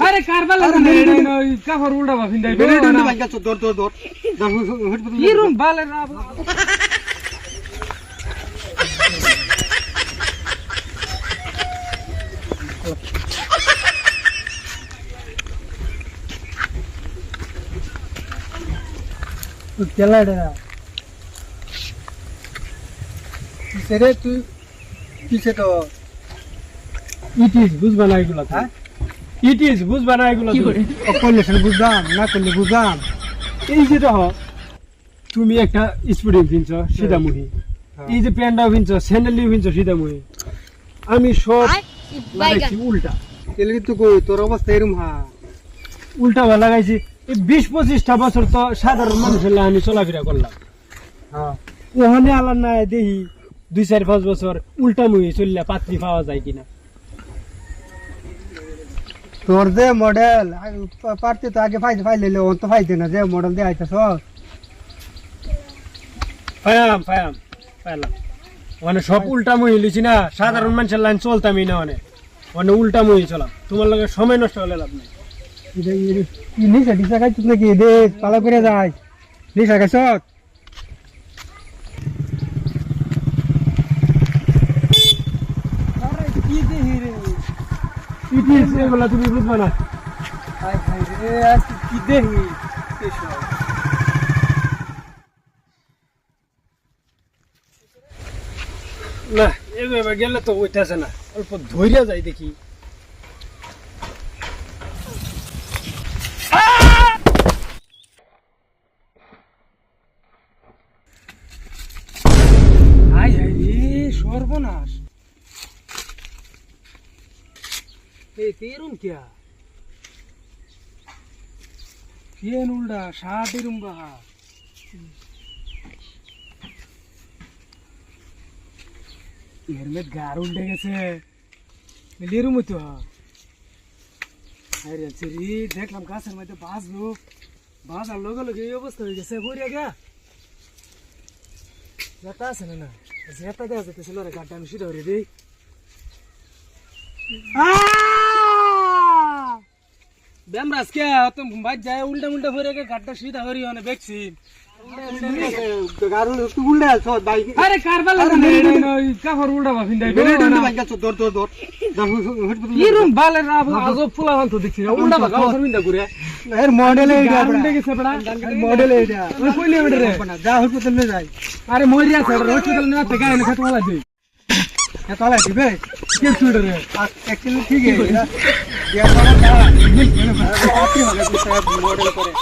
আরে কারবালা কাপড় উল্টা বাফিন দেয় কি রুম বালে না केला किसे तू किसे तो ইট ইজ বুঝবা না এগুলা হ্যাঁ ইট ইজ বুঝবা না এগুলা করলে বুঝলাম না করলে বুঝলাম এই যেটা তুমি একটা স্পোর্টিং কিনছ সিধামুখী এই যে প্যান্টটাও কিনছ স্যান্ডেলও কিনছ সিধামুখী আমি সব লাগাইছি উল্টা এলে কিন্তু কই তোর অবস্থা এরকম উল্টা ভালো লাগাইছি এই 20-25টা বছর তো সাধারণ মানুষের আমি চলাফেরা করলাম হ্যাঁ ওখানে আলার না দেখি 2-4-5 বছর উল্টা মুহি চললে পাত্রী পাওয়া যায় কিনা তোর যে মডেল পারতে তো আগে ফাইলে ও তো ফাইতে না যে মডেল দিয়ে আইতাছ পাইলাম মানে সব উল্টা মুহি লিছি না সাধারণ মানুষের লাইন চলতামই না মানে উল্টা মুহি চলাম তোমার লগে সময় নষ্ট হলে লাভ নেই নিশা টিশা খাইছিস নাকি দেখ পালা করে যায় নিশা খাইছ এগুলা তুমি বুঝবা না কি দেখি না এভাবে গেলে তো ওইটাছে না অল্প ধৈর্য যাই দেখি হাই হাই রে সর্বনাশ তেরুম क्या ফিয়েন উল্টা শার্টেরুম বাহা হেলমেট গার উল্টে গেছে লিরুম তো আরে রে দেখলাম গাছের মধ্যে বাজলো বাজার লগে লগে এই অবস্থা হয়ে গেছে বইরা গা যেটা আছে না যেটা দেওয়া যেতেছিল রে গাড়টা আমি সিধা ধরে দিই বেমরাজ কে তুমি বাজ যায় উল্টা উল্টা হয়ে গে গাড়টা সিধা হরি অনে দেখছি আরে কারবালা কাপড় উল্টা বাফিন দেয় কি রুম বালে না আজব ফুলা হল তো দেখছি উল্টা বাগা সরবিন্দা করে এর মডেল এইটা উল্টে গেছে বড়া মডেল এইটা ওই কইলে ওরে রে যা হসপিটালে যাই আরে মরিয়া আছে হসপিটাল না থেকে এনে খাত वाला দে তালা দিবে কে ছুড়ে রে एक्चुअली ठीक है ये वाला क्या मॉडल करे